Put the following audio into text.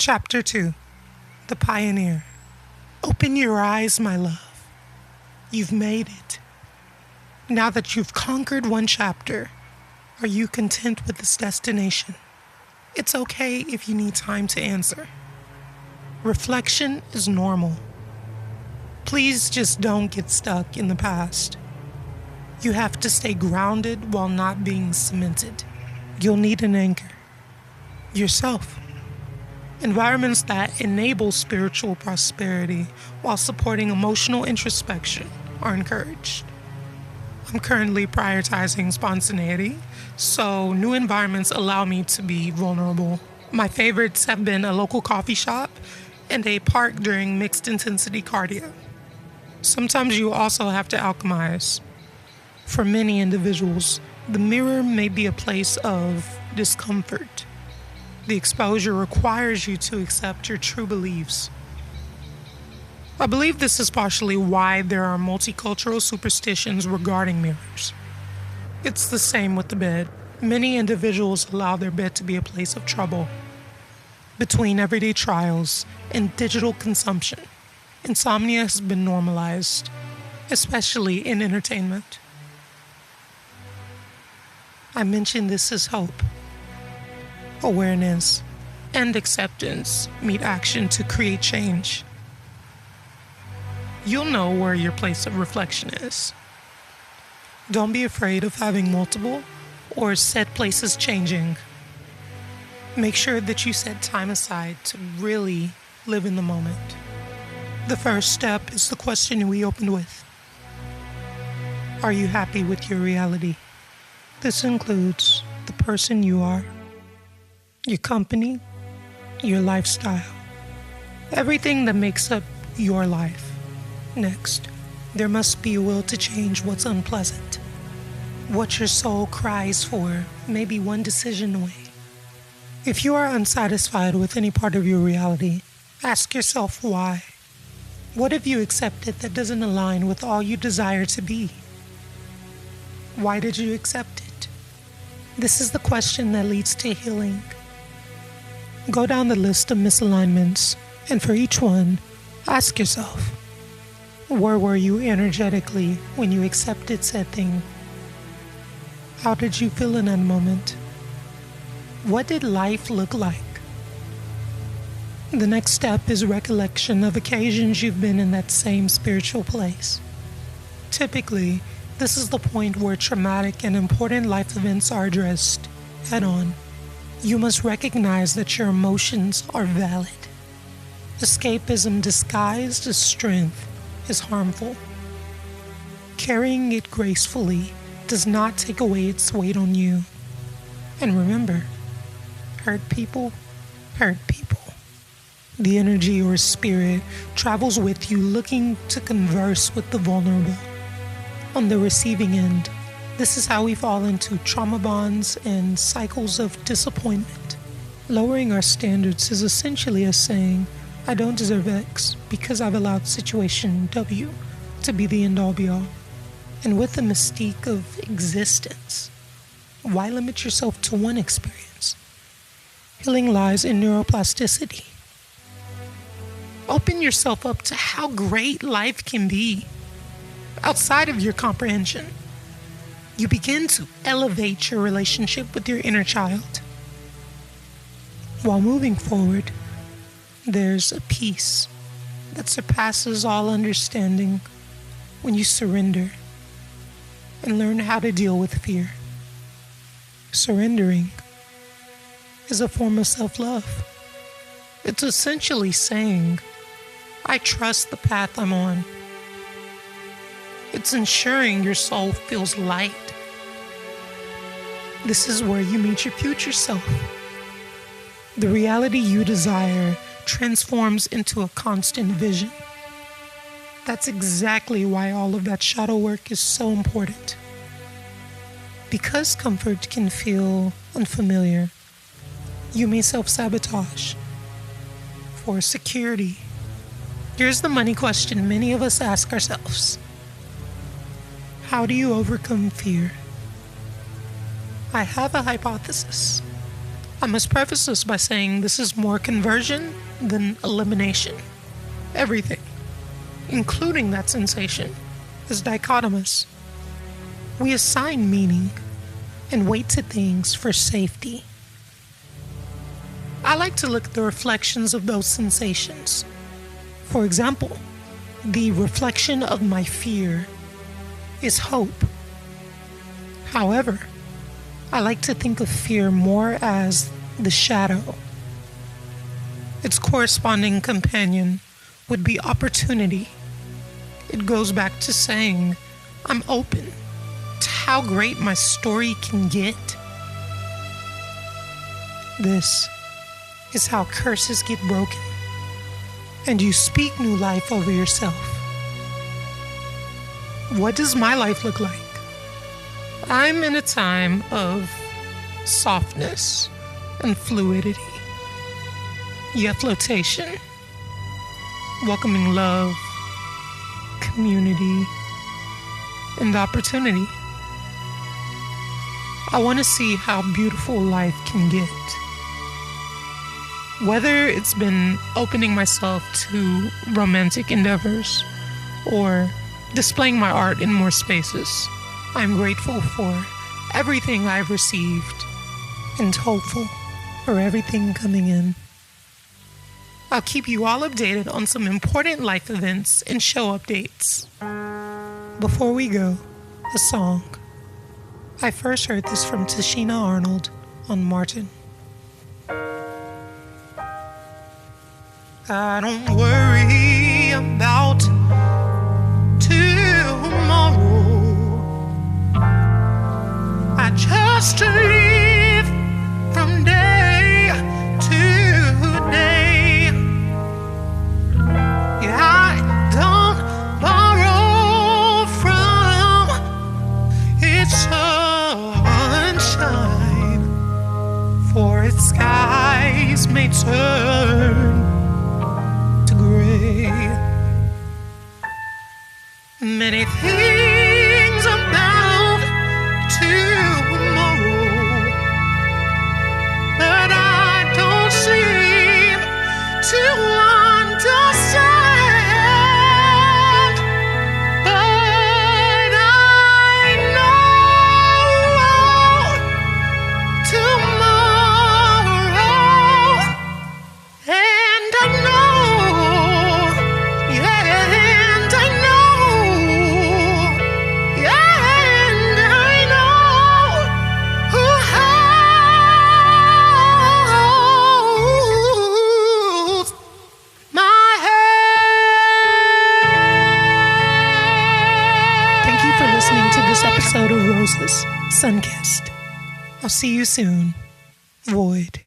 Chapter 2. The Pioneer. Open your eyes, my love. You've made it. Now that you've conquered one chapter, are you content with this destination? It's okay if you need time to answer. Reflection is normal. Please just don't get stuck in the past. You have to stay grounded while not being cemented. You'll need an anchor. Yourself. Environments that enable spiritual prosperity while supporting emotional introspection are encouraged. I'm currently prioritizing spontaneity, so new environments allow me to be vulnerable. My favorites have been a local coffee shop and a park during mixed intensity cardio. Sometimes you also have to alchemize. For many individuals, the mirror may be a place of discomfort. The exposure requires you to accept your true beliefs. I believe this is partially why there are multicultural superstitions regarding mirrors. It's the same with the bed. Many individuals allow their bed to be a place of trouble. Between everyday trials and digital consumption, insomnia has been normalized, especially in entertainment. I mention this as hope. Awareness and acceptance meet action to create change. You'll know where your place of reflection is. Don't be afraid of having multiple or set places changing. Make sure that you set time aside to really live in the moment. The first step is the question we opened with. Are you happy with your reality? This includes the person you are, your company, your lifestyle, everything that makes up your life. Next, there must be a will to change what's unpleasant. What your soul cries for may be one decision away. If you are unsatisfied with any part of your reality, ask yourself why. What have you accepted that doesn't align with all you desire to be? Why did you accept it? This is the question that leads to healing. Go down the list of misalignments, and for each one, ask yourself, where were you energetically when you accepted said thing? How did you feel in that moment? What did life look like? The next step is recollection of occasions you've been in that same spiritual place. Typically, this is the point where traumatic and important life events are addressed head-on. You must recognize that your emotions are valid. Escapism disguised as strength is harmful. Carrying it gracefully does not take away its weight on you. And remember, hurt people hurt people. The energy or spirit travels with you looking to converse with the vulnerable. On the receiving end, this is how we fall into trauma bonds and cycles of disappointment. Lowering our standards is essentially us saying, I don't deserve X because I've allowed situation W to be the end-all be-all. And with the mystique of existence, why limit yourself to one experience? Healing lies in neuroplasticity. Open yourself up to how great life can be outside of your comprehension. You begin to elevate your relationship with your inner child. While moving forward, there's a peace that surpasses all understanding when you surrender and learn how to deal with fear. Surrendering is a form of self-love. It's essentially saying, I trust the path I'm on. It's ensuring your soul feels light. This is where you meet your future self. The reality you desire transforms into a constant vision. That's exactly why all of that shadow work is so important. Because comfort can feel unfamiliar, you may self-sabotage for security. Here's the money question many of us ask ourselves. How do you overcome fear? I have a hypothesis. I must preface this by saying this is more conversion than elimination. Everything, including that sensation, is dichotomous. We assign meaning and weight to things for safety. I like to look at the reflections of those sensations. For example, the reflection of my fear is hope. However, I like to think of fear more as the shadow. Its corresponding companion would be opportunity. It goes back to saying, I'm open to how great my story can get. This is how curses get broken, and you speak new life over yourself. What does my life look like? I'm in a time of softness and fluidity, yet flotation, welcoming love, community, and opportunity. I want to see how beautiful life can get. Whether it's been opening myself to romantic endeavors or displaying my art in more spaces, I'm grateful for everything I've received and hopeful for everything coming in. I'll keep you all updated on some important life events and show updates. Before we go, a song. I first heard this from Tashina Arnold on Martin. I don't worry about tomorrow. I just live from day to day. Yeah, I don't borrow from its sunshine, for its skies may turn to gray. Many things about tomorrow, but I don't seem to understand. But I know tomorrow, and I know, yeah, and I know, yeah, and I know who holds my hand. Thank you for listening to this episode of Roses Sunkissed. I'll see you soon. Void.